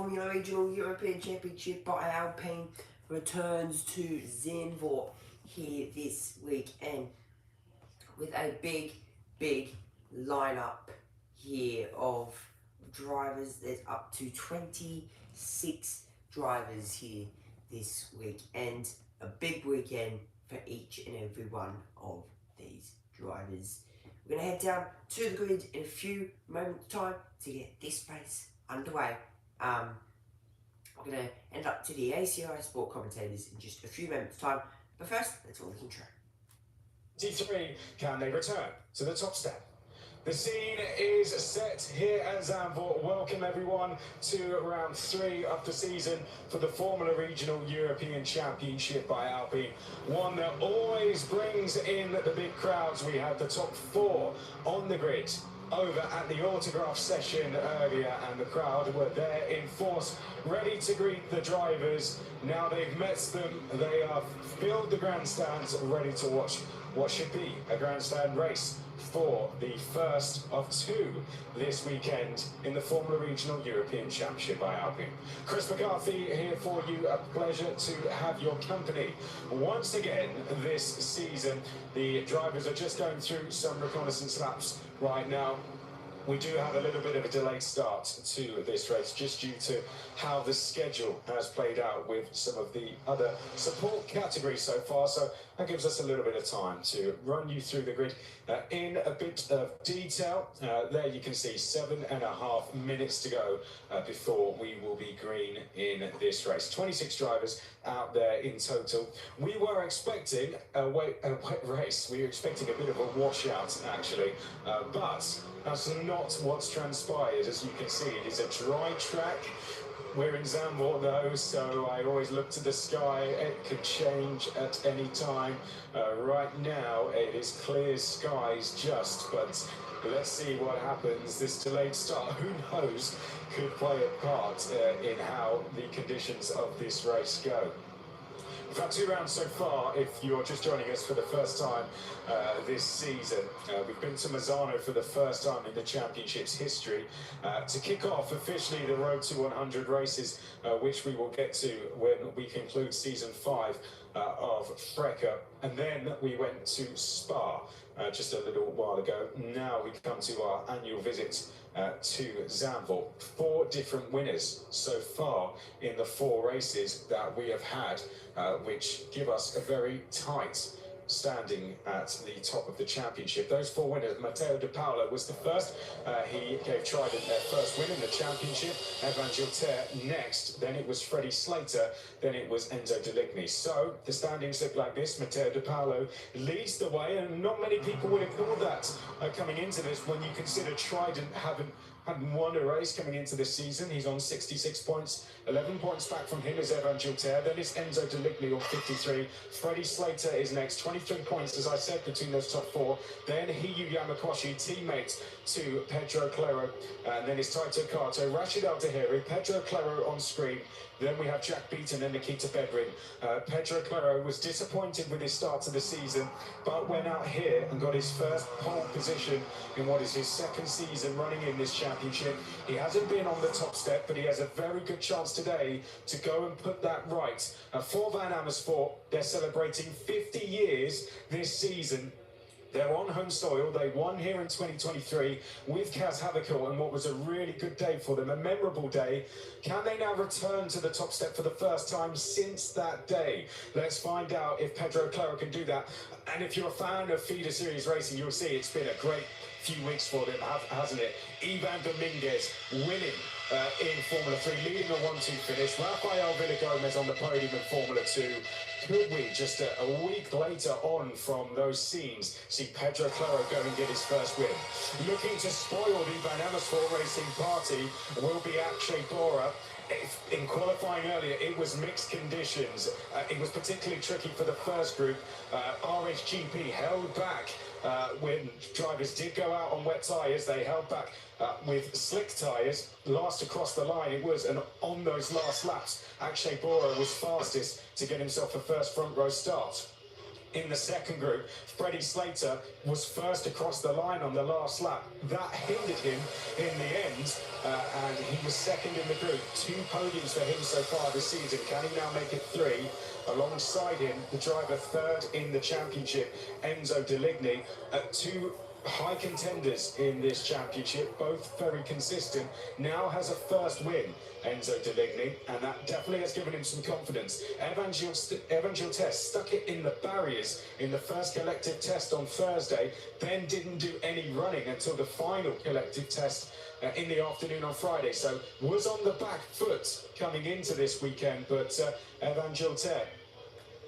Formula Regional European Championship by Alpine returns to Zandvoort here this week, and with a big lineup here of drivers. There's up to 26 drivers here this week, and a big weekend for each and every one of these drivers. We're going to head down to the grid in a few moments' time to get this race underway. We're going to end up to the ACI Sport commentators in just a few moments' time, but first, let's all the intro. T3, can they return to the top step? The scene is set here at Zandvoort. Welcome everyone to round 3 of the season for the Formula Regional European Championship by Alpine. One that always brings in the big crowds. We had the top 4 on the grid over at the autograph session earlier, and the crowd were there in force, ready to greet the drivers. Now they've met them, they have filled the grandstands, ready to watch what should be a grandstand race for the first of 2 this weekend in the Formula Regional European Championship by Alpine. Chris McCarthy here for you. A pleasure to have your company once again this season. The drivers are just going through some reconnaissance laps right now. We do have a little bit of a delayed start to this race just due to how the schedule has played out with some of the other support categories so far, so that gives us a little bit of time to run you through the grid in a bit of detail. There you can see 7.5 minutes to go before we will be green in this race. 26 drivers out there in total. We were expecting a wet race. We were expecting a bit of a washout actually, but that's not what's transpired. As you can see, it is a dry track. We're in Zandvoort though, so I always look to the sky. It could change at any time. Right now it is clear skies just, but let's see what happens. This delayed start, who knows, could play a part in how the conditions of this race go. We've had 2 rounds so far. If you're just joining us for the first time this season, we've been to Mazzano for the first time in the championship's history to kick off officially the road to 100 races, which we will get to when we conclude season 5 of FRECA. And then we went to Spa just a little while ago. Now we come to our annual visit to Zandvoort. 4 different winners so far in the 4 races that we have had, which give us a very tight standing at the top of the championship. Those 4 winners, Matteo De Paolo was the first. He gave Trident their first win in the championship. Evan Gilter next. Then it was Freddie Slater. Then it was Enzo Deligny. So the standings look like this. Matteo De Paolo leads the way, and not many people would have thought that coming into this, when you consider Trident hadn't won a race coming into this season. He's on 66 points, 11 points back from him is Evan Gilter. Then it's Enzo Deligny on 53. Freddie Slater is next, 23 points, as I said, between those top 4. Then Hiyu Yamakoshi, teammate to Pedro Claro. And then it's Taito Kato, Rashid Al Tahiri, Pedro Claro on screen. Then we have Jack Beaton and Nikita Bedrin. Pedro Claro was disappointed with his start to the season, but went out here and got his first pole position in what is his 2nd season running in this championship. He hasn't been on the top step, but he has a very good chance today to go and put that right. For Van Amersfoort, they're celebrating 50 years this season. They're on home soil. They won here in 2023 with Kaz Havikal, and what was a really good day for them, a memorable day. Can they now return to the top step for the first time since that day? Let's find out if Pedro Claro can do that. And if you're a fan of Feeder Series Racing, you'll see it's been a great few weeks for them, hasn't it? Ivan Dominguez winning in Formula 3, leading a 1-2 finish. Rafael Villagomez on the podium in Formula 2. Could we, just a week later on from those scenes, see Pedro Claro go and get his first win? Looking to spoil the Van Amersfoort Racing party will be Akshay Bora. In qualifying earlier, it was mixed conditions. It was particularly tricky for the first group. RSGP held back when drivers did go out on wet tyres. They held back with slick tyres. Last across the line it was, and on those last laps, Akshay Bora was fastest to get himself a first front row start. in the second group. Freddie Slater was first across the line on the last lap. That hindered him in the end, and he was second in the group. 2 podiums for him so far this season. Can he now make it 3? Alongside him, the driver third in the championship, Enzo Deligny, 2 high contenders in this championship, both very consistent. Now has a first win, Enzo Deligny, and that definitely has given him some confidence. Evan Gil Test stuck it in the barriers in the first collective test on Thursday, then didn't do any running until the final collective test in the afternoon on Friday, so was on the back foot coming into this weekend, but Evan Gil Test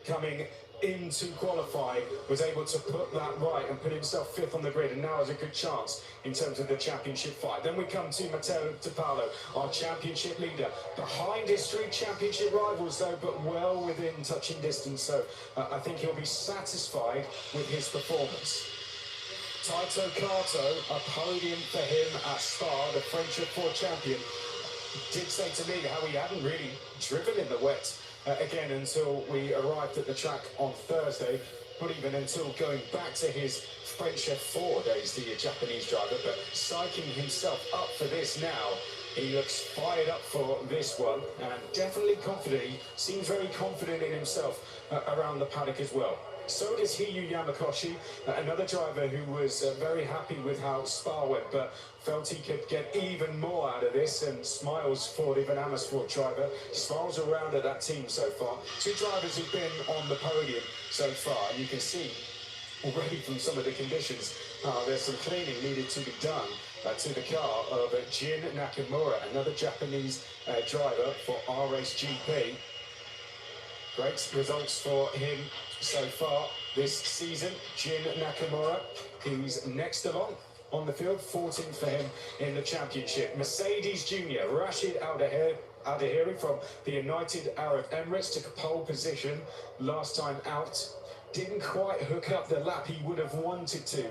coming into qualifying was able to put that right and put himself 5th on the grid, and now has a good chance in terms of the championship fight. Then we come to Matteo De Paolo, our championship leader, behind his 3 championship rivals though, but well within touching distance, so I think he'll be satisfied with his performance. Taito Kato, a podium for him at Spa, the French F4 champion, did say to me how he hadn't really driven in the wet again until we arrived at the track on Thursday, not even until going back to his French F4 days, the Japanese driver, but psyching himself up for this now. He looks fired up for this one and definitely confident. He seems very confident in himself around the paddock as well. So does Hiyu Yamakoshi, another driver who was very happy with how Spa went, but felt he could get even more out of this, and smiles for the Van Amersfoort driver. Smiles around at that team so far. 2 drivers who've been on the podium so far, and you can see already from some of the conditions, there's some cleaning needed to be done to the car of Jin Nakamura, another Japanese driver for R Race GP. Great results for him so far this season. Jin Nakamura, he's next along on the field, 14th for him in the championship. Mercedes Junior, Rashid Al-Dahiri from the United Arab Emirates took a pole position last time out. Didn't quite hook up the lap he would have wanted to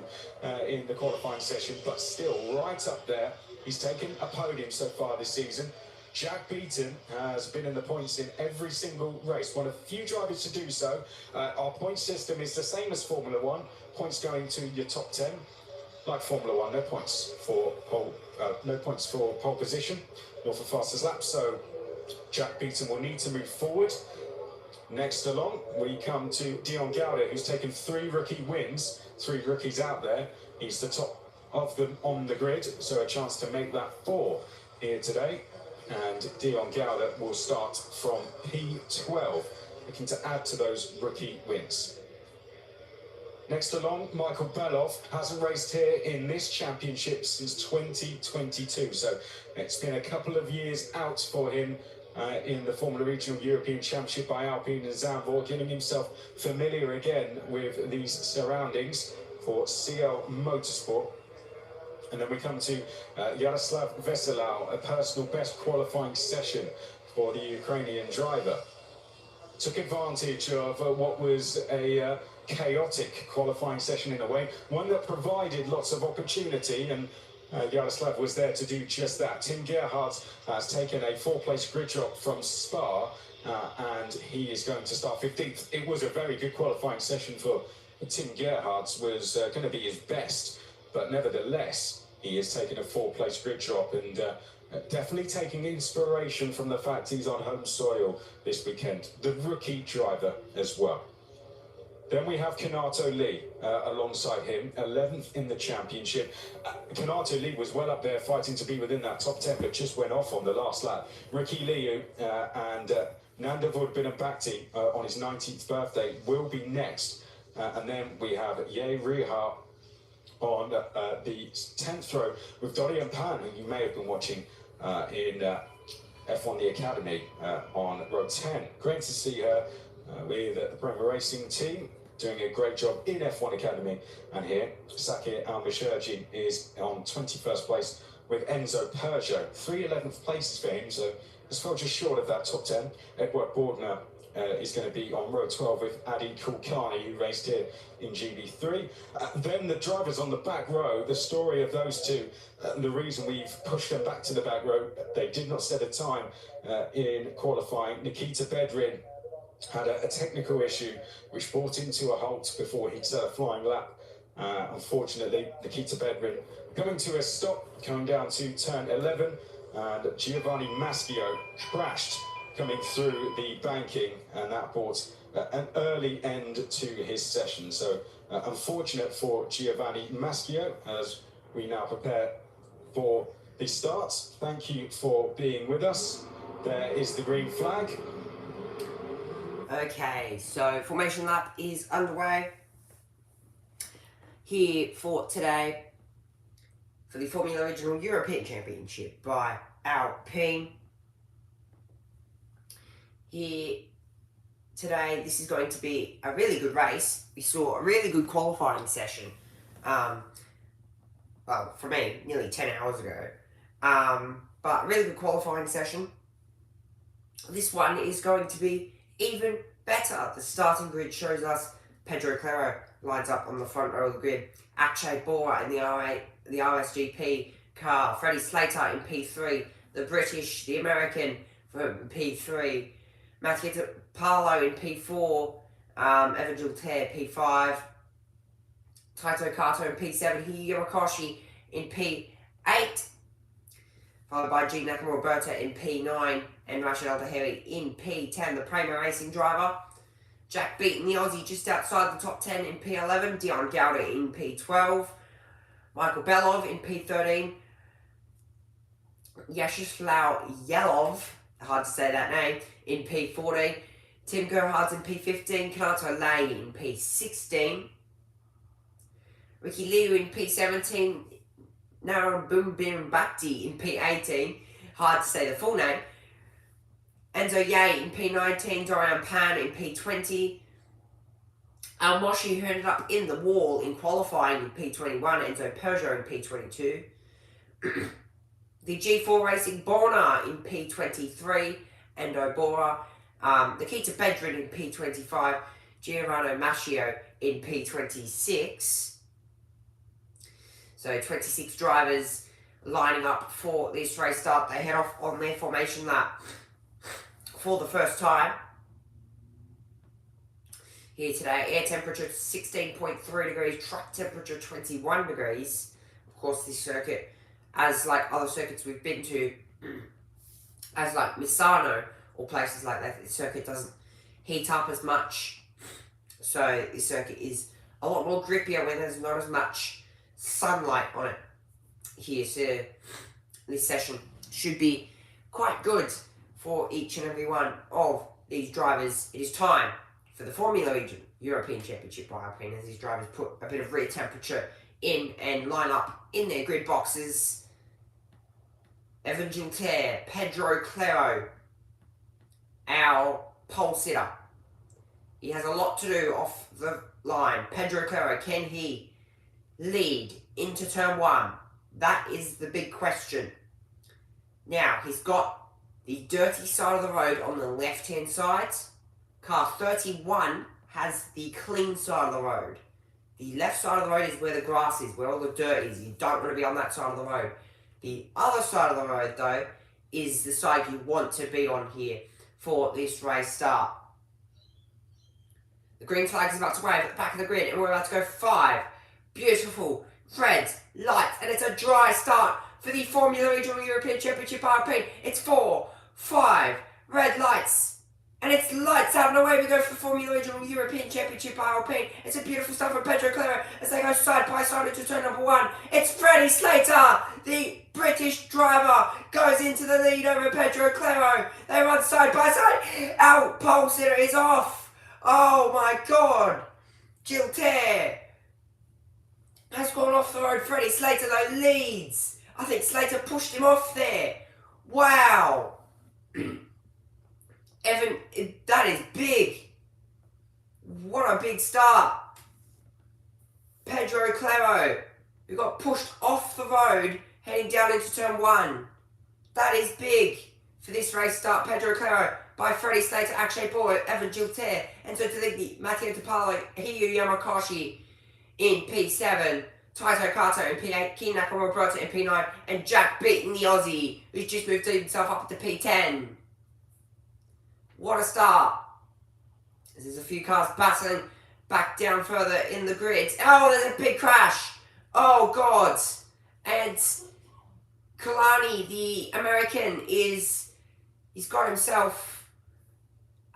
in the qualifying session, but still right up there. He's taken a podium so far this season. Jack Beaton has been in the points in every single race, one of the few drivers to do so. Our point system is the same as Formula 1, points going to your top 10. Like Formula 1, no points for pole position, nor for fastest lap, so Jack Beaton will need to move forward. Next along, we come to Dion Gauda, who's taken 3 rookie wins, 3 rookies out there. He's the top of them on the grid, so a chance to make that 4 here today. And Dion Gauda will start from P12, looking to add to those rookie wins. Next along, Michael Belov hasn't raced here in this championship since 2022, so it's been a couple of years out for him in the Formula Regional European Championship by Alpine and Zandvoort, getting himself familiar again with these surroundings for CL Motorsport. And then we come to Yaroslav Veselau, a personal best qualifying session for the Ukrainian driver. Took advantage of what was a chaotic qualifying session in a way, one that provided lots of opportunity, and Yaroslav was there to do just that. Tim Gerhardt has taken a 4-place grid drop from Spa, and he is going to start 15th. It was a very good qualifying session for Tim Gerhardt, was going to be his best, but nevertheless, he has taken a 4-place grid drop, and definitely taking inspiration from the fact he's on home soil this weekend. The rookie driver as well. Then we have Kanato Lee alongside him, 11th in the championship. Kanato Lee was well up there fighting to be within that top 10, but just went off on the last lap. Ricky Liu and Nanda Vodbinabhakti on his 19th birthday will be next. And then we have Ye Riha on the 10th row with Dorian Pan, who you may have been watching in F1 The Academy on row 10. Great to see her with the Bremer Racing team, doing a great job in F1 Academy. And here, Sakir Al-Mashirji is on 21st place with Enzo Peugeot. 3 11th places for him, so just fell just short of that top 10. Edward Bordner is going to be on row 12 with Adi Kulkarni, who raced here in GB3. Then the drivers on the back row, the story of those two, the reason we've pushed them back to the back row, they did not set a time in qualifying. Nikita Bedrin had a technical issue which brought him to a halt before his flying lap. Unfortunately, Nikita Bedrin coming to a stop, coming down to turn 11, and Giovanni Maschio crashed coming through the banking, and that brought an early end to his session. So unfortunate for Giovanni Maschio as we now prepare for the start. Thank you for being with us. There is the green flag. Okay, so formation lap is underway here for today for the Formula Regional European Championship by Alpine. Here today, this is going to be a really good race. We saw a really good qualifying session, well, for me, nearly 10 hours ago. But really good qualifying session. This one is going to be even better. The starting grid shows us Pedro Claro lines up on the front row of the grid. Akshay Bora in the RSGP car. Freddie Slater in P3. The British, the American from P3. Mattia Parlo in P4. Evan Giltaire P5. Taito Kato in P7. Hiyu Yamakoshi in P8. Followed by G. Nakamura Berta in P9. And Rashid Al-Dahiri in P10, the Prema Racing driver. Jack beating the Aussie just outside the top 10 in P11. Dion Gowda in P12. Michael Belov in P13. Yashislav Yelov, hard to say that name, in P14. Tim Gerhardt in P15. Kanato Lane in P16. Ricky Liu in P17. Naran Boombim Bhakti in P18. Hard to say the full name. Enzo Ye in P19, Dorian Pan in P20, Al-Moshi, who ended up in the wall in qualifying in P21, Enzo Peugeot in P22, the G4 Racing Borna in P23, Endo Bora, Nikita Bedrin in P25, Giovanni Maschio in P26. So 26 drivers lining up for this race start. They head off on their formation lap for the first time here today. Air temperature 16.3 degrees, track temperature 21 degrees. Of course, this circuit, as like other circuits we've been to, as like Misano or places like that, this circuit doesn't heat up as much. So this circuit is a lot more grippier when there's not as much sunlight on it here. So this session should be quite good for each and every one of these drivers. It is time for the Formula Region European Championship by Alpine as these drivers put a bit of rear temperature in and line up in their grid boxes. Evan Giltaire, Pedro Claro, our pole sitter. He has a lot to do off the line. Pedro Claro, can he lead into turn 1? That is the big question. Now, he's got the dirty side of the road on the left-hand side. Car 31 has the clean side of the road. The left side of the road is where the grass is, where all the dirt is. You don't want to be on that side of the road. The other side of the road, though, is the side you want to be on here for this race start. The green flag is about to wave at the back of the grid, and we're about to go 5 beautiful red lights, and it's a dry start for the Formula Regional European Championship Alpine. It's 4, 5 red lights. And it's lights out and away we go for the Formula Regional European Championship Alpine. It's a beautiful start for Pedro Claro as they go side by side into turn number 1. It's Freddie Slater, the British driver, goes into the lead over Pedro Claro. They run side by side. Our pole sitter is off. Oh my God. Giltaire has gone off the road. Freddie Slater though leads. I think Slater pushed him off there. Wow. Evan, that is big. What a big start. Pedro Claro, who got pushed off the road, heading down into turn 1. That is big for this race start. Pedro Claro by Freddie Slater, Akshay Bora, Evan Giltaire, Enzo Deligny, Mattia DePaolo, Hiyu Yamakoshi in P7. Taito Kato in P8, Keen Nakamura Berta in P9, and Jack beating the Aussie, who's just moved himself up to P10. What a start. As there's a few cars battling back down further in the grid. Oh, there's a big crash. Oh, God. And Kalani, the American, he's got himself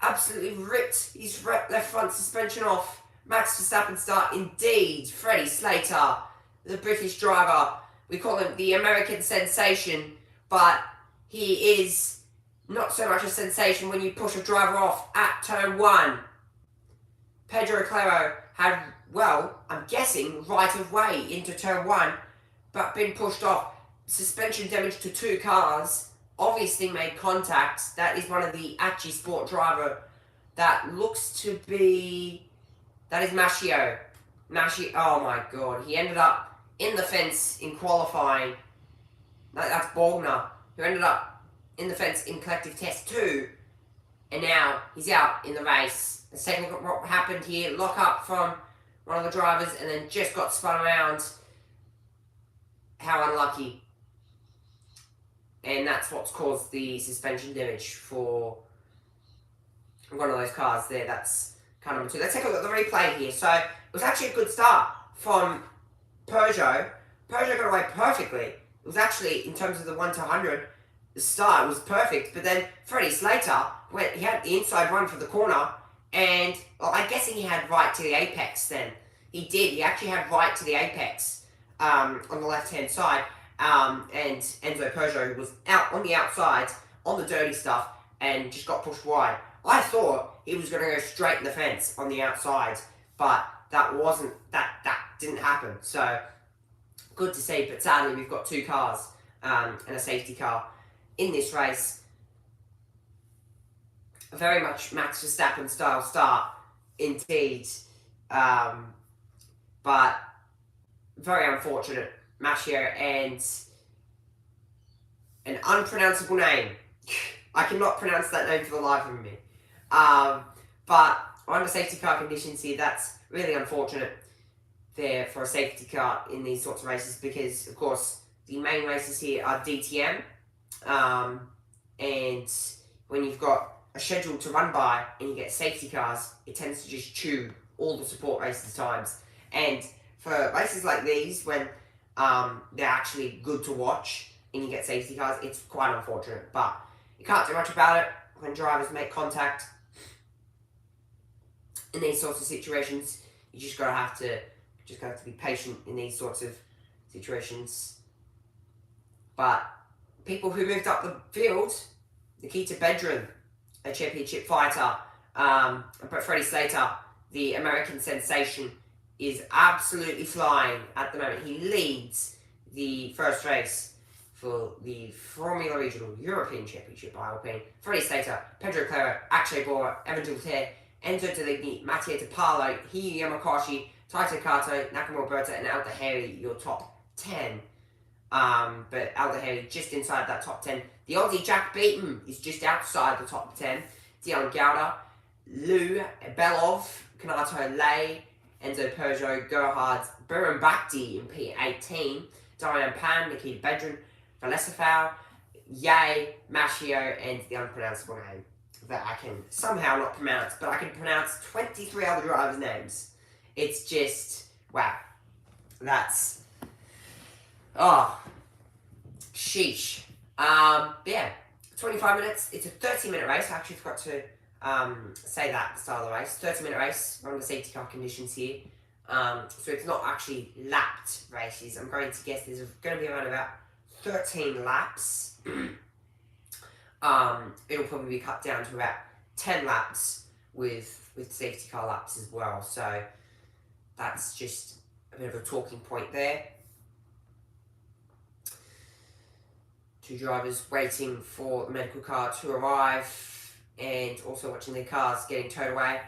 absolutely ripped his left front suspension off. Max Verstappen start indeed. Freddie Slater, the British driver. We call him the American sensation, but he is not so much a sensation when you push a driver off at turn 1. Pedro Claro had, well, I'm guessing, right of way into turn 1, but been pushed off. Suspension damage to 2 cars, obviously made contact. That is one of the Acci Sport driver that looks to be, that is Mashio. Oh my God, he ended up in the fence in qualifying. That's Bogner, who ended up in the fence in collective test 2, and now he's out in the race. The second what happened here, lock up from one of the drivers and then just got spun around. How unlucky. And that's what's caused the suspension damage for one of those cars there. That's car number 2. Let's take a look at the replay here. So it was actually a good start from Peugeot. Peugeot got away perfectly. It was actually, in terms of the 1 to 100, the start was perfect. But then Freddie Slater, he had the inside run for the corner, and well, I'm guessing he had right to the apex then. He did. He actually had right to the apex on the left-hand side. And Enzo Peugeot was out on the outside, on the dirty stuff, and just got pushed wide. I thought he was going to go straight in the fence on the outside, but that didn't happen. So, good to see, but sadly we've got 2 cars and a safety car in this race. A very much Max Verstappen style start, indeed. But very unfortunate. Mashio and an unpronounceable name. I cannot pronounce that name for the life of me. But under safety car conditions here, that's really unfortunate there for a safety car in these sorts of races, because, of course, the main races here are DTM. And when you've got a schedule to run by and you get safety cars, it tends to just chew all the support races times. And for races like these, when they're actually good to watch and you get safety cars, it's quite unfortunate. But you can't do much about it when drivers make contact in these sorts of situations. You just gotta have to be patient in these sorts of situations. But people who moved up the field, Nikita Bedrin, a championship fighter, but Freddie Slater, the American sensation, is absolutely flying at the moment. He leads the first race for the Formula Regional European Championship by Alpine. Freddie Slater, Pedro Claro, Akshay Bora, Evan Dulter, Enzo Deligny, Mattia De Parlo, Hiyu Yamakoshi, Taito Kato, Nakamura Berta, and Aldeheri, your top 10. But Aldeheri just inside that top 10. The Aussie Jack Beaton is just outside the top 10. Dion Gauda, Lou Belov, Kanato Lay, Enzo Peugeot, Gerhard Burimbakti in P18, Diane Pan, Nikita Bedrin, Valesafau, Yay, Mashio, and the unpronounceable name that I can somehow not pronounce, but I can pronounce 23 other drivers' names. It's just, wow. That's, sheesh. Yeah, 25 minutes. It's a 30-minute race. I actually forgot to say that at the start of the race. 30-minute race. We're under safety car conditions here. So it's not actually lapped races. I'm going to guess there's going to be around about 13 laps. It'll probably be cut down to about 10 laps with safety car laps as well. So that's just a bit of a talking point there. 2 drivers waiting for the medical car to arrive and also watching their cars getting towed away.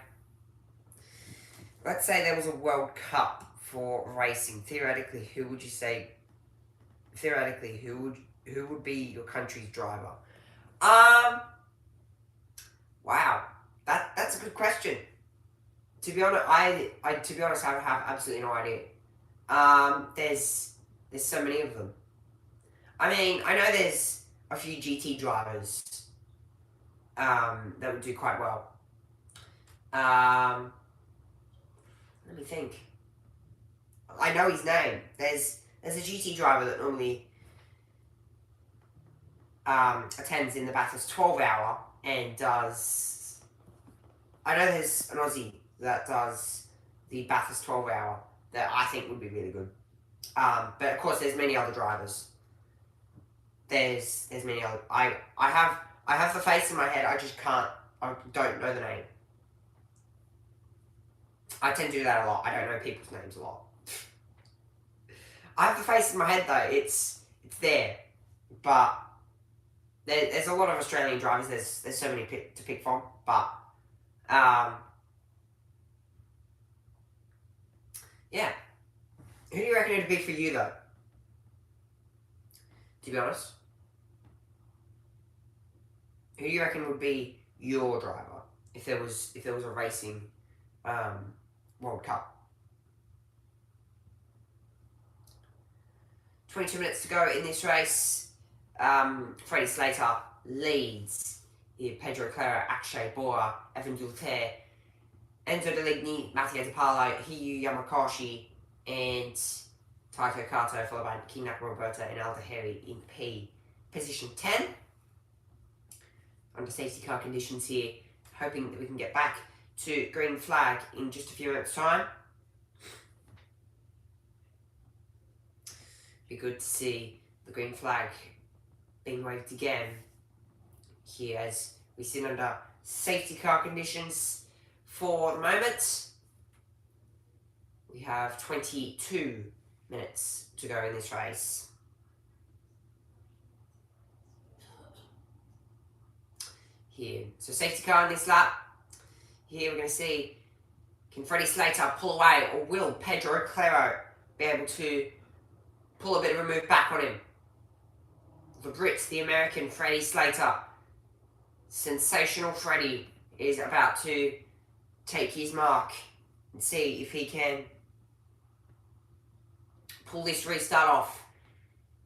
Let's say there was a World Cup for racing. Theoretically, who would you say? Theoretically, who would be your country's driver? Wow, that's a good question. To be honest, I have absolutely no idea. There's so many of them. I mean, I know there's a few GT drivers that would do quite well. Let me think. I know his name. There's a GT driver that normally attends in the Bathurst 12 hour and does. I know there's an Aussie that does the Bathurst 12 hour that I think would be really good. But of course, there's many other drivers. There's many other. I have the face in my head. I just can't. I don't know the name. I tend to do that a lot. I don't know people's names a lot. I have the face in my head though. It's there, but there's a lot of Australian drivers. There's so many to pick from, but yeah. Who do you reckon it'd be for you though? To be honest, who do you reckon would be your driver if there was a racing World Cup? 22 minutes to go in this race. Freddie Slater leads. Pedro Clara, Akshay Bora, Evan Dulter, Enzo Deligny, Matteo De Paolo, Hiyu Yamakoshi, and Taito Kato, followed by King Nakamura and Al Daheri in position 10. Under safety car conditions here, hoping that we can get back to green flag in just a few minutes' time. Be good to see the green flag being waved again here as we sit under safety car conditions for the moment. We have 22 minutes to go in this race. Here, so safety car in this lap. Here we're going to see, can Freddie Slater pull away, or will Pedro Claro be able to pull a bit of a move back on him? The Brit, the American Freddie Slater. Sensational Freddie is about to take his mark and see if he can pull this restart off.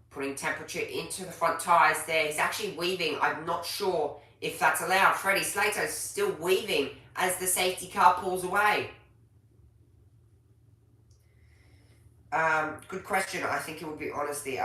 Putting temperature into the front tyres there. He's actually weaving. I'm not sure if that's allowed. Freddie Slater is still weaving as the safety car pulls away. Good question. I think it would be honestly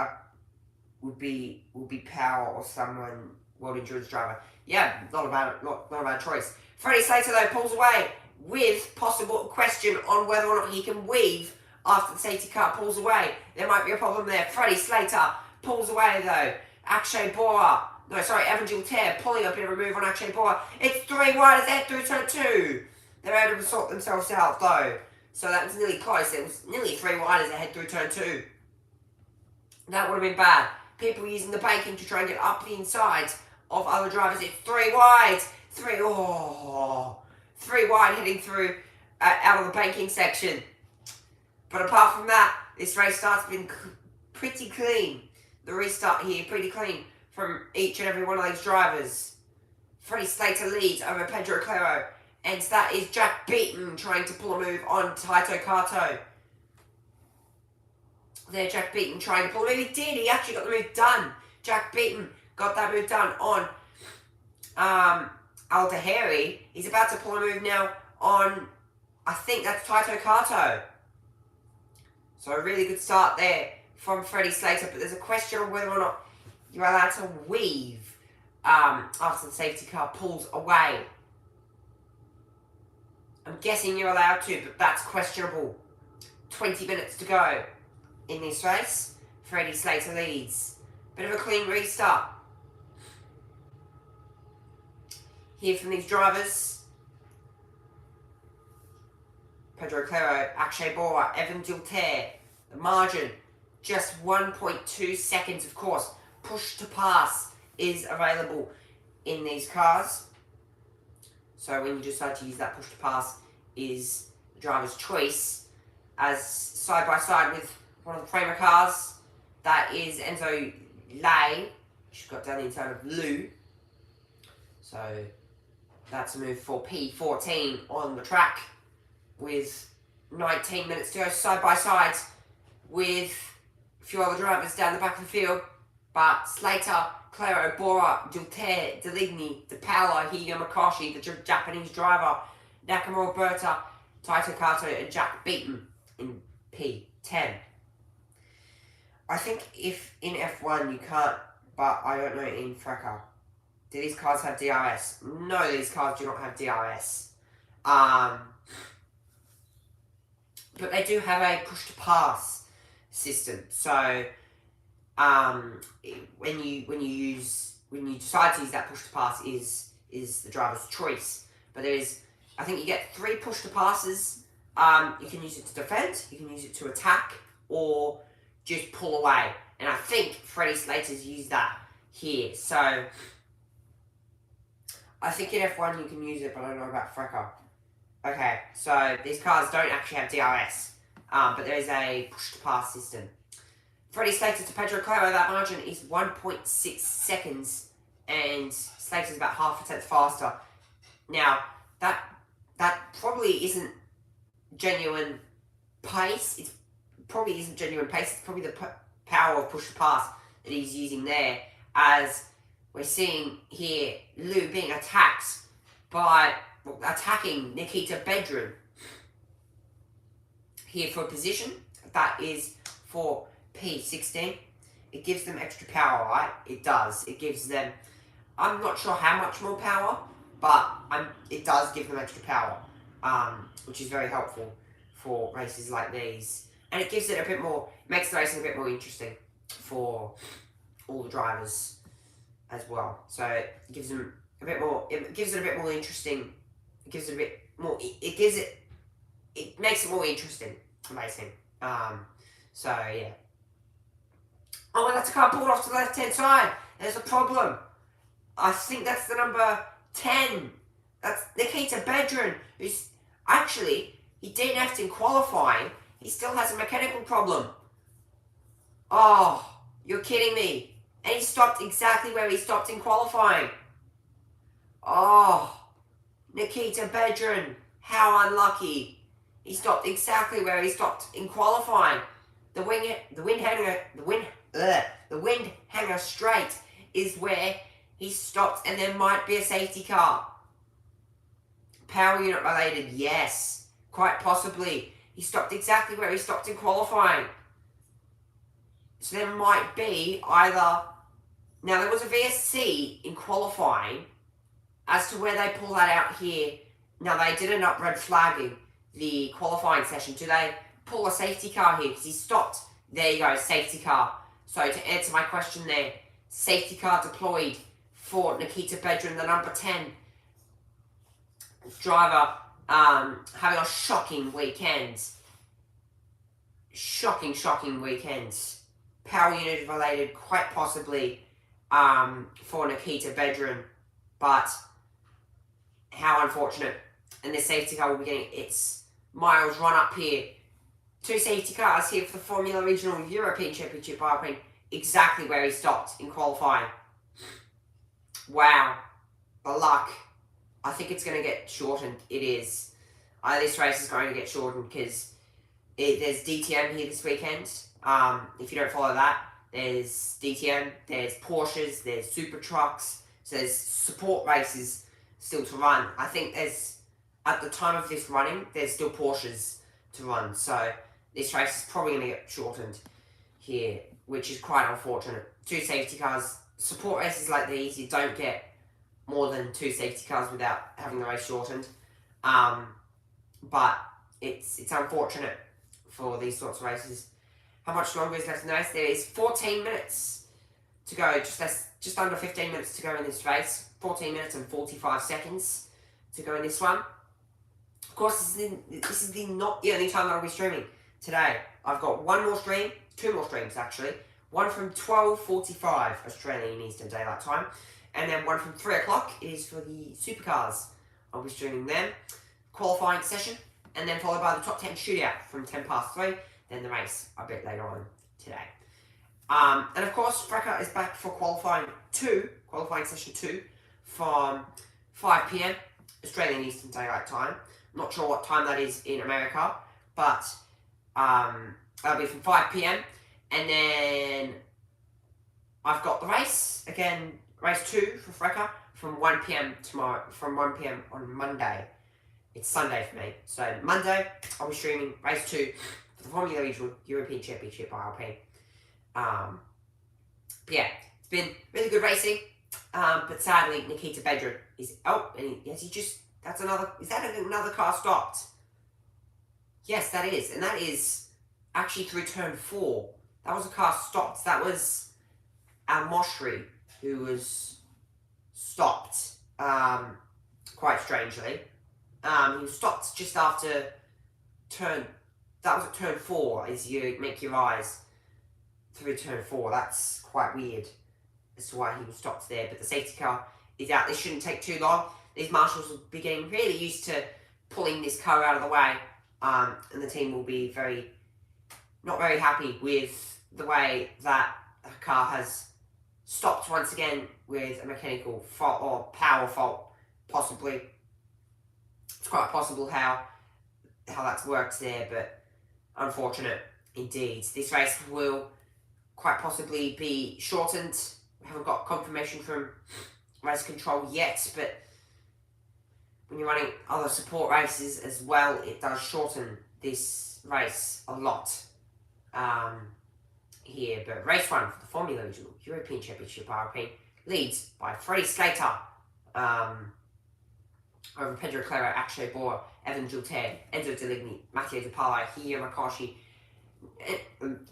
would be Power or someone, World Endurance driver. Yeah, not a bad choice. Freddie Slater though pulls away with possible question on whether or not he can weave after the safety car pulls away. There might be a problem there. Freddie Slater pulls away though. Akshay Bora. No, sorry, Evan Dulter pulling a bit of a move on Akshay Bora. It's 3 wide as they head through turn 2. They're able to sort themselves out though. So that was nearly close. It was nearly 3 wide as they head through turn 2. That would have been bad. People using the baking to try and get up the inside of other drivers. It's 3 wide. 3 wide heading through out of the banking section. But apart from that, this race start's been pretty clean. The restart here, pretty clean from each and every one of those drivers. Freddie Slater leads over Pedro Claro. And that is Jack Beaton trying to pull a move on Taito Kato. There, Jack Beaton trying to pull a move. He did. He actually got the move done. Jack Beaton got that move done on Al Daheri. He's about to pull a move now on, I think that's Taito Kato. So a really good start there from Freddie Slater. But there's a question on whether or not you're allowed to weave after the safety car pulls away. I'm guessing you're allowed to, but that's questionable. 20 minutes to go in this race. Freddie Slater leads. Bit of a clean restart here from these drivers. Pedro Claro, Akshay Bora, Evan Dulter. The margin, just 1.2 seconds, of course. Push to pass is available in these cars. So when you decide to use that push to pass is the driver's choice. As side by side with one of the FRECA cars, that is Enzo Lay. She's got down the inside of Lou. So that's a move for P14 on the track with 19 minutes to go, side by side with a few other drivers down the back of the field. But Slater, Claro, Bora, Dulter, Deligny, De Paolo, Hiyu Yamakoshi, the Japanese driver, Nakamura, Berta, Taito Kato, and Jack Beaton in P10. I think if in F1 you can't, but I don't know in FRECA. Do these cars have DRS? No, these cars do not have DRS. But they do have a push-to-pass system. So when you decide to use that push-to-pass is the driver's choice. But there is, I think you get 3 push-to-passes. You can use it to defend, you can use it to attack, or just pull away. And I think Freddie Slater's used that here. So I think in F1 you can use it, but I don't know about FRECA. Okay, so these cars don't actually have DRS, but there is a push-to-pass system. Freddie Slater to Pedro Claro, that margin is 1.6 seconds, and Slater's about half a tenth faster. Now, that probably isn't genuine pace. It probably isn't genuine pace. It's probably the power of push-to-pass that he's using there, as we're seeing here Lou being attacked by, attacking Nikita Bedrin here for a position. That is for P16. It gives them extra power, right? It does. It gives them, I'm not sure how much more power, but it does give them extra power, which is very helpful for races like these. And it gives it a bit more, makes the racing a bit more interesting for all the drivers as well. So it gives them a bit more, it gives it a bit more interesting, it gives it a bit more, it makes it more interesting racing. So yeah. Oh, that's a car pulled off to the left-hand side. There's a problem. I think that's the number 10. That's Nikita Bedrin, who's actually, he DNF'd in qualifying. He still has a mechanical problem. Oh, you're kidding me. And he stopped exactly where he stopped in qualifying. Oh, Nikita Bedrin, how unlucky. He stopped exactly where he stopped in qualifying. The wind hanger straight is where he stopped, and there might be a safety car. Power unit related, yes, quite possibly. He stopped exactly where he stopped in qualifying. So there might be either, now there was a VSC in qualifying. As to where they pull that out here, now they did end up red flagging the qualifying session. Do they pull a safety car here? Because he stopped. There you go, safety car. So to answer my question there, safety car deployed for Nikita Bedrin, the number 10 driver, having a shocking weekend. Shocking weekend. Power unit related, quite possibly, for Nikita Bedrin. But how unfortunate. And the safety car will be getting its miles run up here. 2 safety cars here for the Formula Regional European Championship biplane, exactly where he stopped in qualifying. Wow, the luck. I think it's going to get shortened. It is. This race is going to get shortened because there's DTM here this weekend. If you don't follow that, there's DTM, there's Porsches, there's Super Trucks, so there's support races still to run. I think there's, at the time of this running, there's still Porsches to run, so this race is probably going to get shortened here, which is quite unfortunate. 2 safety cars. Support races like these, you don't get more than 2 safety cars without having the race shortened. But it's unfortunate for these sorts of races. How much longer is left in the race? There is 14 minutes to go, just under 15 minutes to go in this race. 14 minutes and 45 seconds to go in this one. Of course, this is not the only time that I'll be streaming today. I've got 2 more streams actually. One from 12:45 Australian Eastern Daylight Time, and then one from 3 o'clock is for the supercars. I'll be streaming them. Qualifying session, and then followed by the top 10 shootout from 10 past 3, then the race a bit later on today. And of course, FRECA is back for qualifying session 2 from 5 p.m. Australian Eastern Daylight Time. Not sure what time that is in America, but that'll be from 5 p.m. And then I've got the race, again, race 2 for FRECA from 1 p.m. tomorrow, from 1 p.m. on Monday. it's Sunday for me. So Monday, I'll be streaming race 2 for the Formula Regional European Championship by Alpine. But yeah, it's been really good racing. But sadly, Nikita Bedrin is out, and that's another. Is that another car stopped? Yes, that is, and that is actually through turn 4. That was a car stopped. That was Al-Moshri who was stopped. Quite strangely, he was stopped just after turn. That was at turn 4. As you make your eyes through turn 4, that's quite weird as to why he was stopped there. But the safety car is out. This shouldn't take too long. These marshals will be getting really used to pulling this car out of the way, and the team will be not very happy with the way that the car has stopped once again with a mechanical fault or power fault. Possibly, it's quite possible how that's worked there, but unfortunate indeed. This race will quite possibly be shortened. We haven't got confirmation from race control yet, but when you're running other support races as well, it does shorten this race a lot here. But race 1 for the Formula Regional European Championship Alpine leads by Freddie Slater over Pedro Claro, Akshay Bora, Evan Giltaire, Enzo Deligny, Matteo De Paolo, Hiro Makashi,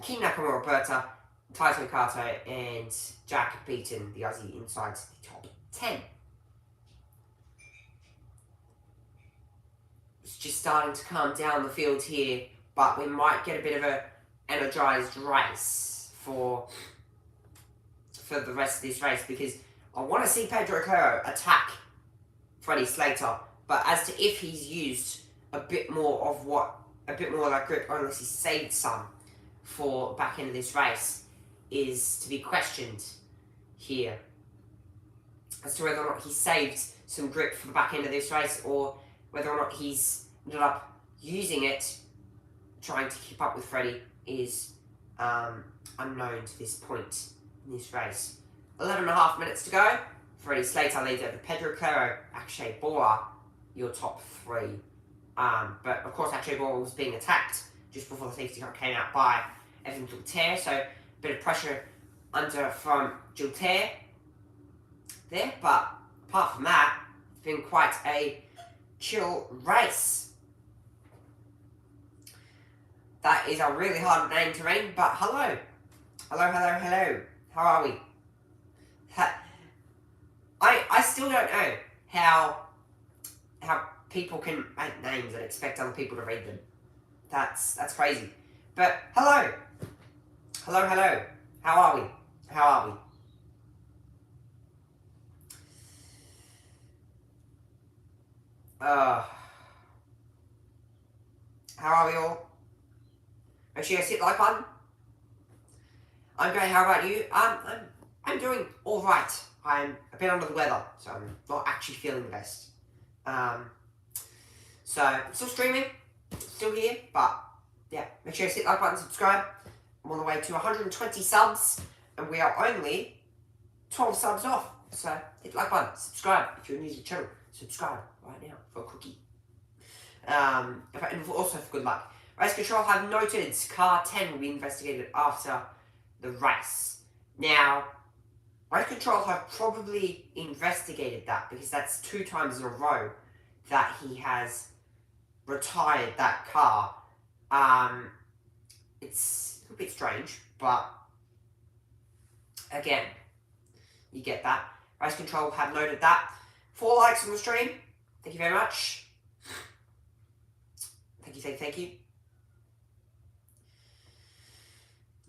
Kim Nakamura Berta, Taito Kato, and Jack Beaton, the Aussie, inside the top 10. It's just starting to calm down the field here, but we might get a bit of a energised race for the rest of this race, because I want to see Pedro Claro attack Freddie Slater, but as to if he's used a bit more of that grip, or unless he saved some for back end of this race, is to be questioned here. As to whether or not he saved some grip for the back end of this race, or whether or not he's ended up using it, trying to keep up with Freddie, is unknown to this point in this race. 11.5 minutes to go. Freddie Slater leads over Pedro Claro, Akshay Bora, your top 3. But of course, Akshay Bora was being attacked just before the safety car came out by Evan Giltaire, so a bit of pressure under from Giltaire there. But apart from that, it's been quite a chill race. That is a really hard name to read, but hello. Hello. How are we? I still don't know how people can make names and expect other people to read them. That's crazy. But hello. How are we? How are we all? Make sure you hit the like button. I'm great. How about you? I'm doing all right. I'm a bit under the weather, so I'm not actually feeling the best. So I'm still streaming, still here, but yeah, make sure you hit the like button, subscribe. I'm on the way to 120 subs, and we are only 12 subs off. So hit the like button, subscribe if you're new to the channel. Subscribe right now for a cookie. And also for good luck. Race control have noted car 10 will be investigated after the race. Now, race control have probably investigated that, because that's 2 times in a row that he has retired that car. It's a bit strange, but again, you get that. Race control have noted that. 4 likes on the stream. Thank you very much. Thank you.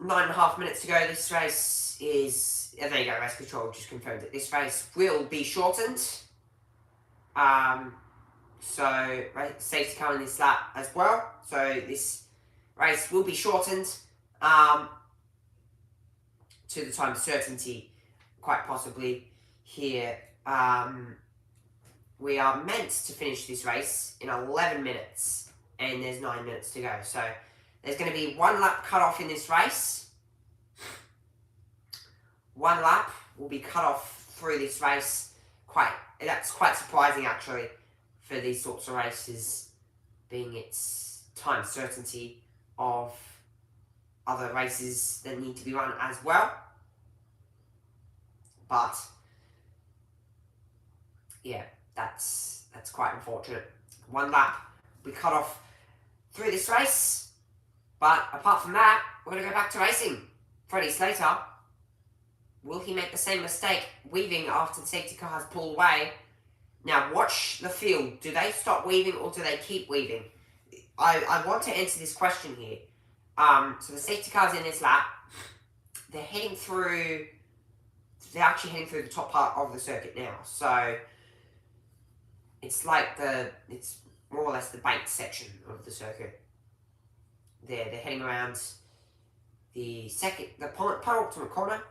9.5 minutes to go. This race is... there you go, race control just confirmed that this race will be shortened. So, safety car in this lap as well. So, this race will be shortened to the time of certainty, quite possibly here. We are meant to finish this race in 11 minutes, and there's 9 minutes to go. So, there's going to be 1 lap cut off in this race. 1 lap will be cut off through this race. That's quite surprising, actually, for these sorts of races, being its time certainty of other races that need to be run as well. But yeah, that's quite unfortunate. One lap we cut off through this race, but apart from that, we're going to go back to racing. Freddie Slater, will he make the same mistake weaving after the safety car has pulled away? Now watch the field. Do they stop weaving or do they keep weaving? I want to answer this question here. So the safety car's in this lap. They're actually heading through the top part of the circuit now. So it's like it's more or less the bait section of the circuit. They're heading around the penultimate corner.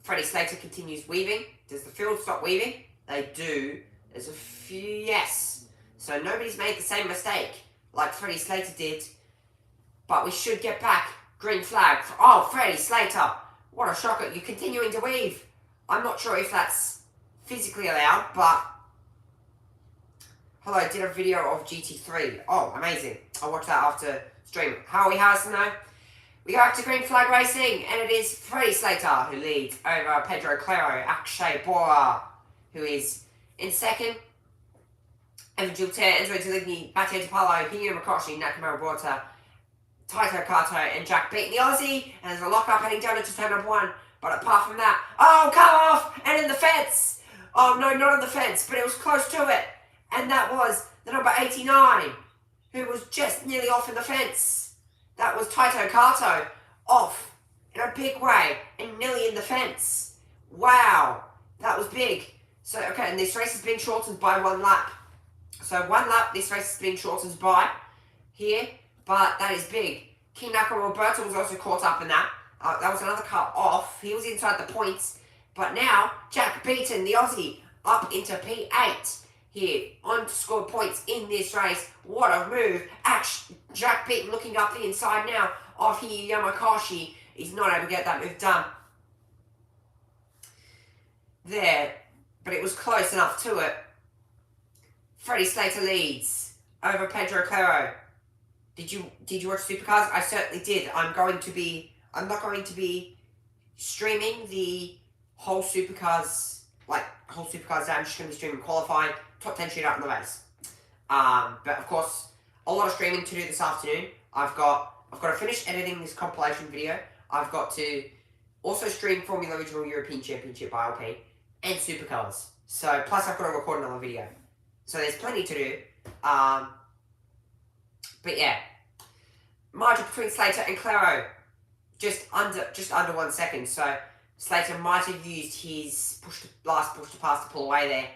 Freddie Slater continues weaving. Does the field stop weaving? They do. There's a few, yes. So nobody's made the same mistake like Freddie Slater did. But we should get back. Green flag. Oh, Freddie Slater. What a shocker. You're continuing to weave. I'm not sure if that's physically allowed, but... Hello, I did a video of GT3. Oh, amazing. I'll watch that after stream. How are we, Harrison, though? We go back to Green Flag Racing, and it is Freddie Slater who leads over Pedro Claro, Akshay Bora, who is in second. Evan Gilter, Enzo Deligny, Matteo DiPaolo, Hino Makoshi, Nakamura Borta, Taito Kato, and Jack beating the Aussie. And there's a lock-up heading down into turn number 1. But apart from that, oh, come off! And in the fence! Oh, no, not on the fence, but it was close to it. And that was the number 89, who was just nearly off in the fence. That was Taito Kato, off in a big way and nearly in the fence. Wow, that was big. So, okay, and this race has been shortened by 1 lap. So 1 lap, this race has been shortened by here, but that is big. King Nakamura Roberto was also caught up in that. That was another car off. He was inside the points. But now, Jack Beaton, the Aussie, up into P8 here on to score points in this race. What a move. Jack Beaton looking up the inside now of Yamakashi. He's not able to get that move done there, but it was close enough to it. Freddie Slater leads over Pedro Claro. Did you watch Supercars? I certainly did. I'm not going to be streaming the whole Supercars day. I'm just going to be streaming qualifying, top 10 shootout in the race. But of course, a lot of streaming to do this afternoon. I've got to finish editing this compilation video. I've got to also stream Formula Regional European Championship by Alpine and Supercars. So plus I've got to record another video. So there's plenty to do. But yeah, margin between Slater and Claro just under 1 second. So Slater might have used his last push to pass to pull away there.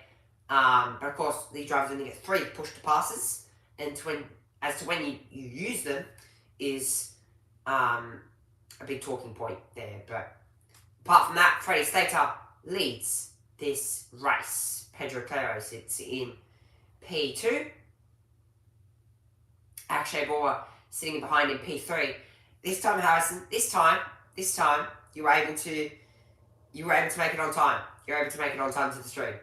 But of course, these drivers only get 3 push to passes, and as to when you use them is a big talking point there. But apart from that, Freddie Slater leads this race. Pedro Claro sits in P2. Akshay Bora sitting behind in P3. This time, Harrison, this time, you were able to make it on time. You're able to make it on time to the stream.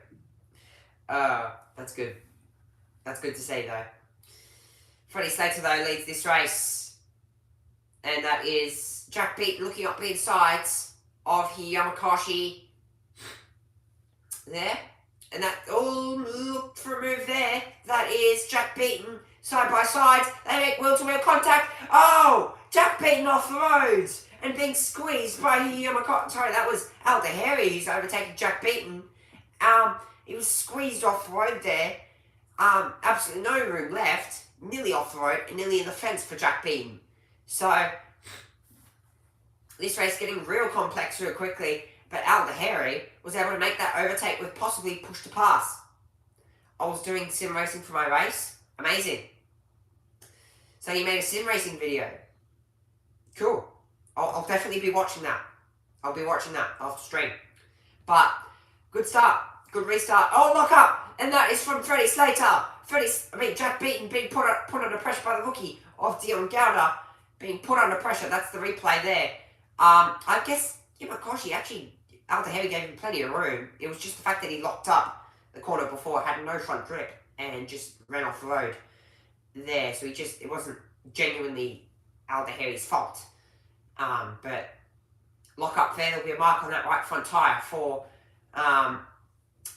That's good. That's good to see, though. Freddie Slater, though, leads this race. And that is Jack Beaton looking up the insides of Yamakashi there. And that, look for a move there. That is Jack Beaton, side by side. They make wheel-to-wheel contact. Oh! Jack Beaton off the road and being squeezed by Yamakashi. Sorry, that was Al Daheri who's overtaken Jack Beaton. He was squeezed off the road there. Absolutely no room left. Nearly off the road and nearly in the fence for Jack Beaton. So, this race getting real complex real quickly. But Al Daheri was able to make that overtake with possibly push to pass. I was doing sim racing for my race. Amazing. So he made a sim racing video. Cool. I'll definitely be watching that. I'll be watching that after stream. But, good start. Good restart. Oh, lock up! And that is from Freddie Slater. Jack Beaton being put under pressure by the rookie of Dion Gowda. Being put under pressure. That's the replay there. I guess Yamakashi actually, Al Daheri gave him plenty of room. It was just the fact that he locked up the corner before, had no front grip, and just ran off the road there. So it wasn't genuinely Al-Dahiri's fault. But lock up there, there'll be a mark on that right front tyre for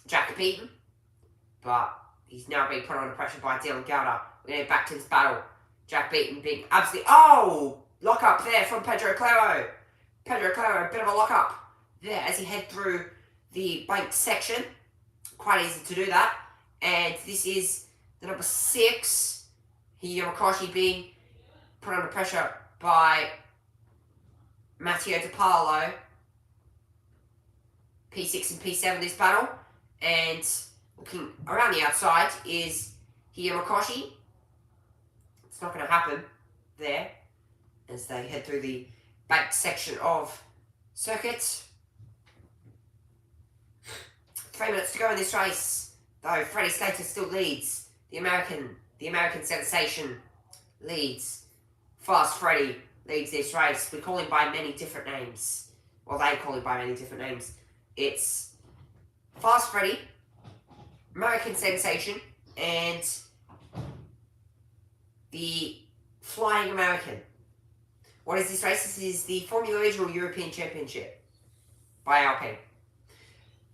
Jack Beaton. But he's now being put under pressure by Dylan Gowder. We're going to get back to this battle. Jack Beaton being absolutely... Oh! Lock up there from Pedro Claro. Pedro Claro, a bit of a lock up there as he head through the banked section. Quite easy to do that. And this is the number 6. Yamakoshi being put under pressure by Matteo De Paolo. P6 and P7 this battle. And looking around the outside is Yamakoshi. It's not going to happen there as they head through the back section of circuit. 3 minutes to go in this race, though Freddie Slater still leads. The American sensation leads. Fast Freddie leads this race. We call him by many different names. Well, they call him by many different names. It's Fast Freddie, American Sensation, and the Flying American. What is this race? This is the Formula Regional European Championship by Alpine.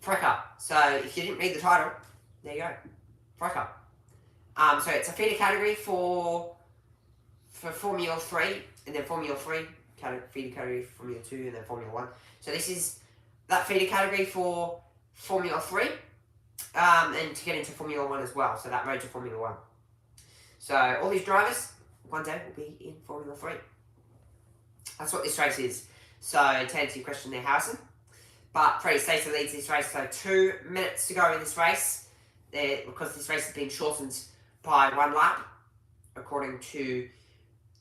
FRECA. So if you didn't read the title, there you go. FRECA. So it's a feeder category for Formula 3, and then Formula 3, feeder category for Formula 2, and then Formula 1. So this is that feeder category for Formula 3, and to get into Formula 1 as well. So that road to Formula 1. So all these drivers, one day, will be in Formula 3. That's what this race is. So to answer your question there, Harrison. But Freddie Slater leads this race, so 2 minutes to go in this race. Because this race has been shortened by 1 lap, according to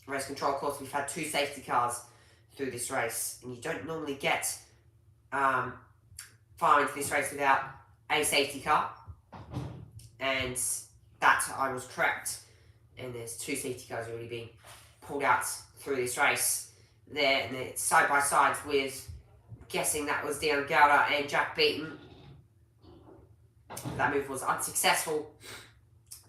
race control. Of course, we've had 2 safety cars through this race, and you don't normally get far into this race without a safety car. And that I was correct. And there's 2 safety cars already being pulled out through this race. There, and it's side by sides with, guessing that was Dylan Gowder and Jack Beaton. That move was unsuccessful.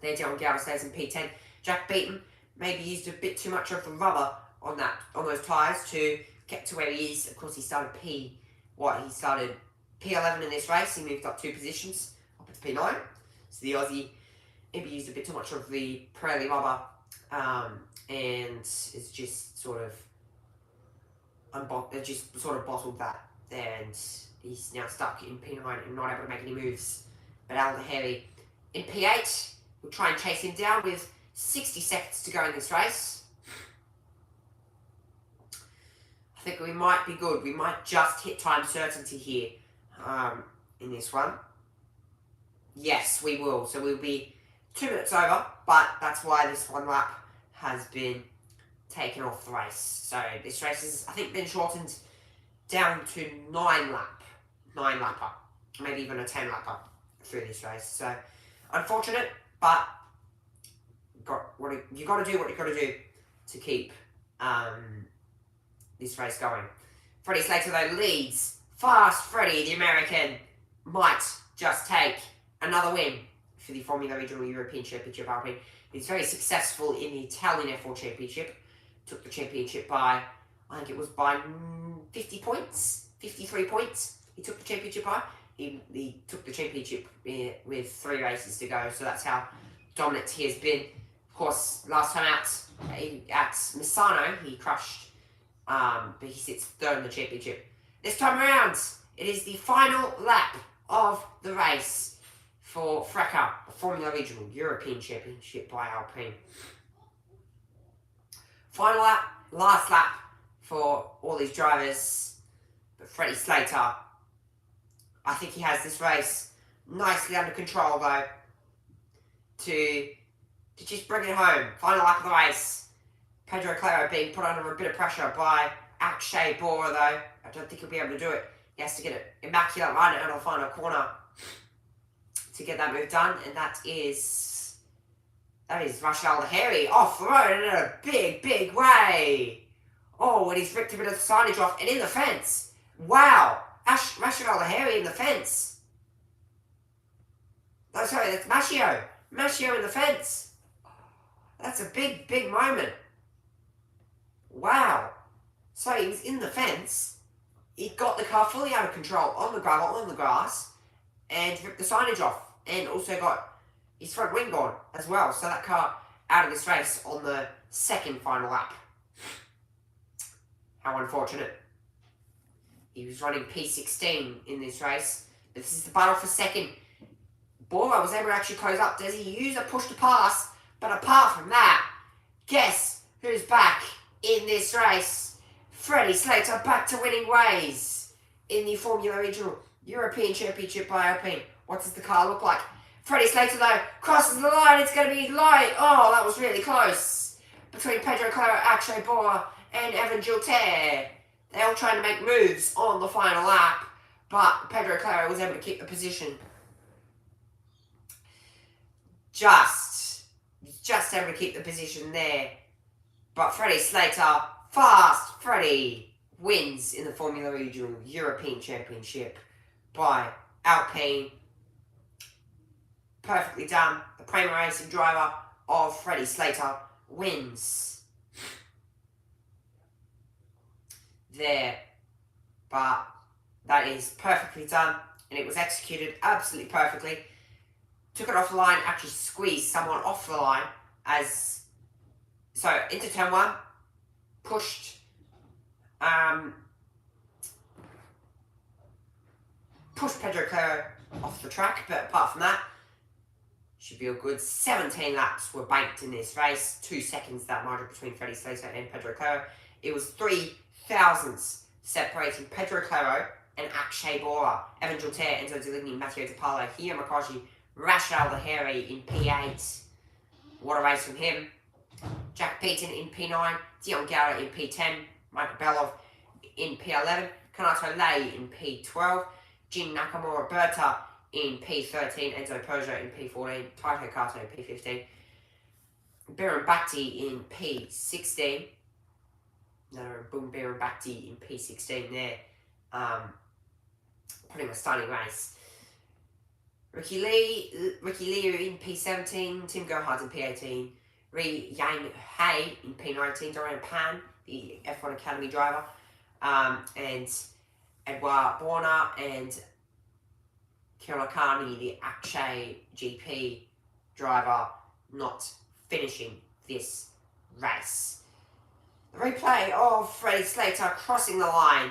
There, Dylan Gowder stays in P10. Jack Beaton maybe used a bit too much of the rubber on those tyres to get to where he is. Of course, he started P11 in this race. He moved up 2 positions, up to P9. So the Aussie maybe used a bit too much of the Pirelli rubber, and it's just sort of bottled that, and he's now stuck in P9 and not able to make any moves. But Al-Dahiri in P8 will try and chase him down with 60 seconds to go in this race. I think we might be good. We might just hit time certainty here in this one. Yes, we will. So we'll be 2 minutes over, but that's why this 1 lap has been taken off the race. So this race has, I think, been shortened down to 9 lapper, maybe even a 10 lapper through this race. So unfortunate, but you got to do what you got to do to keep this race going. Freddie Slater though leads. Fast Freddie, the American, might just take another win for the Formula Regional European Championship Alpine. He's very successful in the Italian F4 Championship. Took the championship by, I think it was by 50 points, 53 points. He took the championship by. He took the championship with 3 races to go, so that's how dominant he has been. Of course, last time out at Misano, he crushed, but he sits 3rd in the championship. This time around, it is the final lap of the race for FRECA, Formula Regional European Championship by Alpine. Final lap, last lap for all these drivers. But Freddie Slater, I think he has this race nicely under control though, to just bring it home. Final lap of the race. Pedro Claro being put under a bit of pressure by Akshay Bora though. I don't think he'll be able to do it. He has to get an immaculate line out of the final corner to get that move done, and that is Rashid Al-Dahiri off the road in a big way. Oh, and he's ripped a bit of the signage off and in the fence. Wow, Rashid Al-Dahiri in the fence. Oh, sorry, that's Machio. Mashio in the fence. That's a big, big moment. Wow. So he was in the fence. He got the car fully out of control on the gravel, on the grass, and ripped the signage off. And also got his front wing gone as well. So that car out of this race on the second final lap. How unfortunate. He was running P16 in this race. But this is the battle for second. Bora was able to actually close up. Does he use a push to pass? But apart from that, guess who's back in this race? Freddie Slater back to winning ways in the Formula Regional European Championship by Alpine. What does the car look like? Freddie Slater, though, crosses the line. It's going to be light. Oh, that was really close. Between Pedro Claro, Akshay Bora, and Evan Gilter. They're all trying to make moves on the final lap. But Pedro Claro was able to keep the position. Just able to keep the position there. But Freddie Slater, fast Freddie, wins in the Formula Regional European Championship by Alpine. Perfectly done. The Prema Racing driver of Freddie Slater wins. There. But that is perfectly done. And it was executed absolutely perfectly. Took it off the line, actually squeezed someone off the line as... So, into turn 1. Pushed... pushed Pedro Claro off the track, but apart from that, should be all good. 17 laps were banked in this race. 2 seconds that margin between Freddie Slater and Pedro Claro. It was 3 thousandths separating Pedro Claro and Akshay Bora. Evan Gilter, Enzo Deligny, Matteo De Paolo, Hio Makoshi, Rachel Lahiri in P8. What a race from him. Jack Peaton in P9, Dion Gara in P10, Michael Belov in P11, Kanato Lei in P12, Jin Nakamura Berta in P13, Enzo Peugeot in P14, Taito Kato in P15, Biren Bhakti in P16, Biren Bhakti in P16 there, putting a stunning race. Ricky Liu in P17, Tim Gerhardt in P18, Ri Yang Hai in P19, Dorian Pan, the F1 Academy driver, and Edouard Borna and Kirakani, the Akshay GP driver, not finishing this race. The replay of Freddie Slater crossing the line,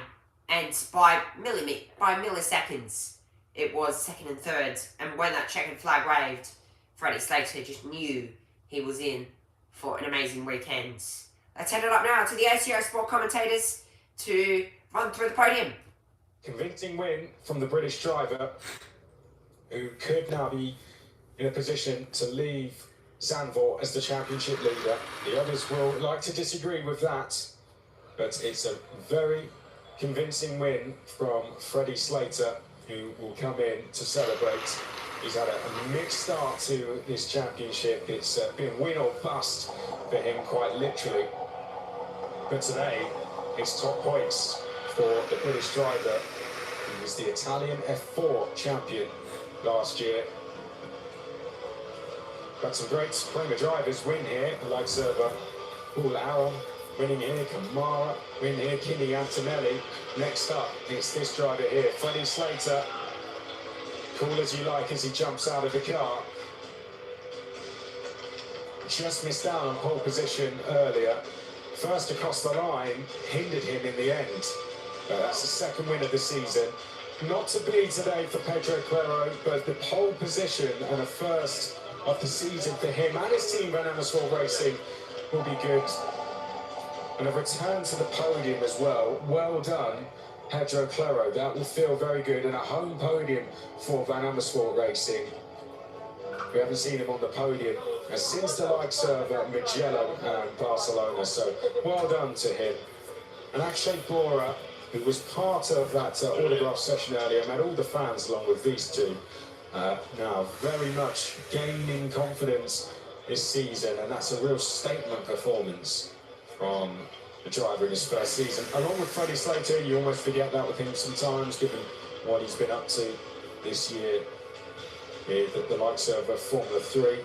and by milliseconds, it was second and third, and when that checkered flag waved, Freddie Slater just knew he was in for an amazing weekend. Let's head it up now to the ACO Sport commentators to run through the podium. Convincing win from the British driver, who could now be in a position to leave Zandvoort as the championship leader. The others will like to disagree with that, but it's a very convincing win from Freddie Slater, who will come in to celebrate. He's had a mixed start to this championship. It's been win or bust for him, quite literally. But today, it's top points for the British driver. He was the Italian F4 champion last year. Got some great Prema drivers win here, the likes of Paul Aron winning here, Kamara win here, Kimi Antonelli. Next up, it's this driver here, Freddie Slater. Cool as you like as he jumps out of the car. Just missed out on pole position earlier. First across the line, hindered him in the end. That's the second win of the season. Not to be today for Pedro Claro, but the pole position and a first of the season for him and his team, Van Amersfoort Racing, will be good. And a return to the podium as well. Well done, Pedro Claro. That will feel very good. And a home podium for Van Amersfoort Racing. We haven't seen him on the podium since the likes of Mugello and Barcelona. So well done to him. And Akshay Bora, who was part of that autograph session earlier, met all the fans along with these two. Now very much gaining confidence this season, and that's a real statement performance from the driver in his first season. Along with Freddie Slater, you almost forget that with him sometimes, given what he's been up to this year. with the likes of Formula 3.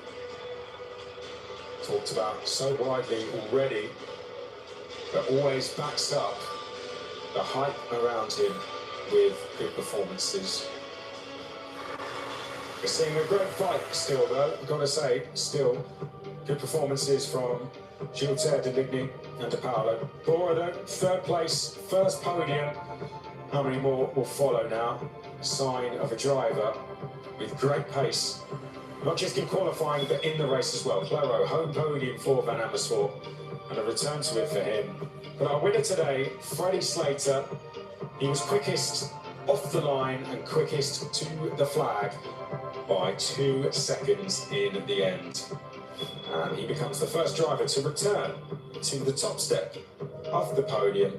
Talked about so widely already, but always backs up the hype around him with good performances. We're seeing a great fight still, though, I've got to say, still good performances from Gilbert, Deligny and De Paolo. Bora, though, third place, first podium. How many more will follow now? A sign of a driver with great pace, not just in qualifying, but in the race as well. Claro, home podium for Van Amersfoort, and a return to it for him. But our winner today, Freddie Slater, he was quickest off the line and quickest to the flag by 2 seconds in the end. And he becomes the first driver to return to the top step of the podium.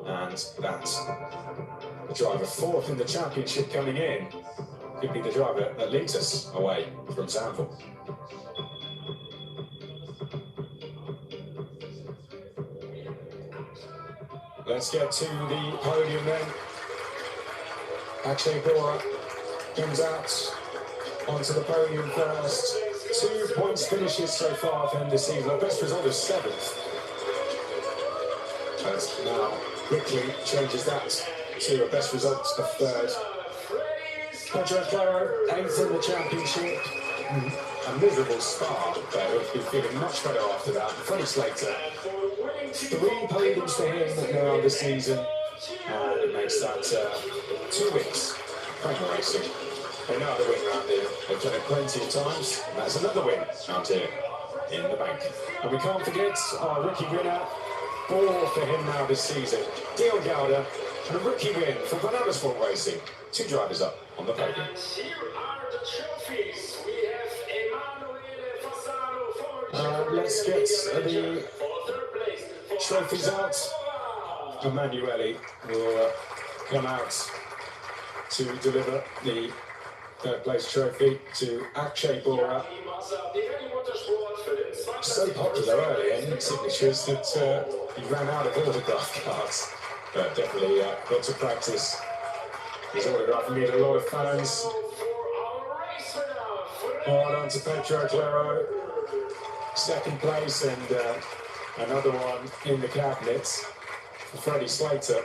And that's the driver fourth in the championship coming in. Could be the driver that leads us away from Zandvoort. Let's get to the podium then. Akshay Bora comes out onto the podium first. 2 points finishes so far for him this season. The best result is 7th. But now quickly changes that to a best result of 3rd. Pedro Claro, 8th in the championship. A miserable Spa, but he'll be feeling much better after that. Freddie Slater, 3 podiums for him now this season, and it makes that 2 wins. FRECA Racing. They know how to win around here. They've done it plenty of times, and that's another win out here in the bank. And we can't forget our rookie winner, 4 for him now this season, Dion Gouda, and a rookie win for Van Amersfoort Racing. 2 drivers up on the podium. And here are the trophies. We have Emanuele Fasano for let's get the trophies out. Emanuele will come out to deliver the 3rd place trophy to Akshay Bora. So popular early in signatures that he ran out of autograph cards. But definitely got to practice. His autograph need a lot of fans. Well on to Pedro Claro, 2nd place, and another one in the cabinets for Freddie Slater.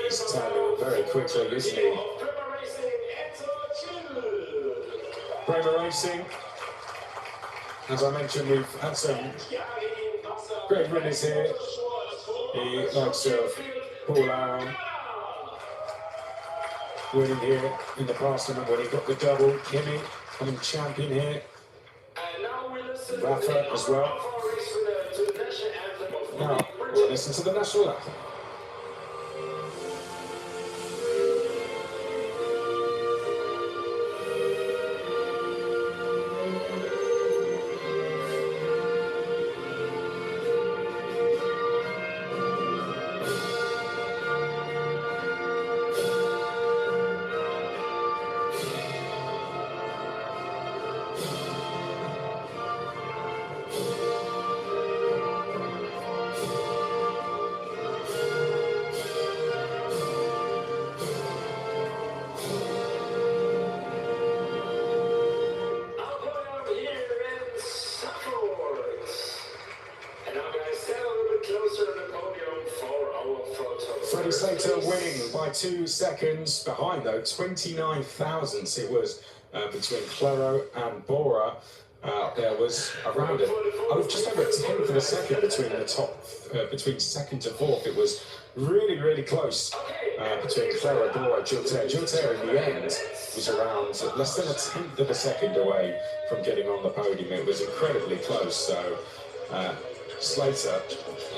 He's turning very quickly, isn't he? FRECA Racing. As I mentioned, we've had some great winners here. The likes of Paul Aaron winning here in the past, and when he got the double, Kimi coming champion here. Rafa as well. Now, we'll listen to the national anthem. Freddie Slater winning by 2 seconds behind, though, 29 thousandths it was between Claro and Bora. There was around just over a 10th of a second between the top, between 2nd to 4th. It was really close between Claro, Bora, Gilbert. Gilbert in the end was around less than a 10th of a second away from getting on the podium. It was incredibly close. So Slater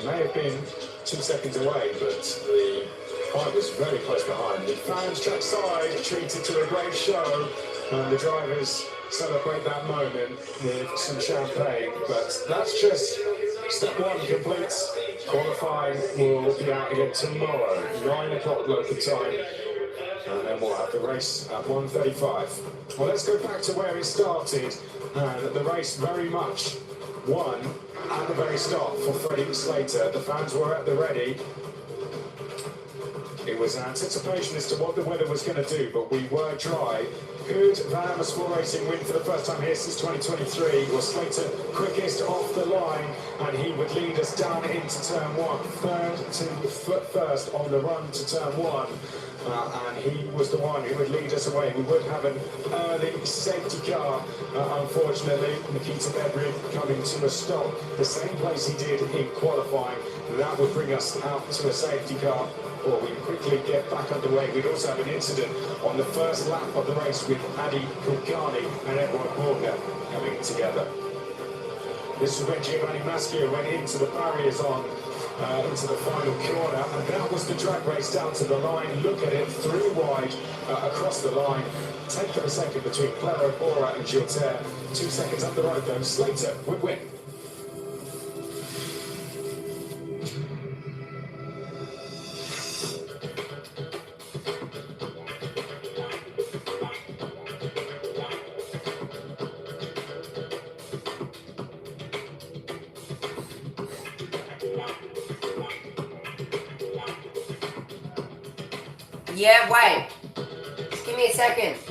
may have been 2 seconds away, but the fight was very close behind. The fans trackside treated to a great show, and the drivers celebrate that moment with some champagne. But that's just step 1 complete. Qualifying will be out again tomorrow, 9 o'clock local time, and then we'll have the race at 1:35. Well, let's go back to where it started, and the race very much won at the very start for Freddie Slater. The fans were at the ready. It was anticipation as to what the weather was going to do, but we were dry. Could Van Amersfoort Racing win for the first time here since 2023? Was Slater quickest off the line, and he would lead us down into turn one, third to first on the run to turn one. And he was the one who would lead us away. We would have an early safety car, unfortunately. Nikita Bedrin coming to a stop, the same place he did in qualifying. That would bring us out to a safety car, or we quickly get back underway. We'd also have an incident on the first lap of the race with Adi Kulkarni and Edward Borger coming together. This is when Giovanni Maschio went into the barriers into the final corner, and that was the drag race down to the line. Look at it, 3 wide across the line. 10th of a second between Clara Bora and Gilter. 2 seconds up the road though, Slater would win. Yeah, wait. Give me a second.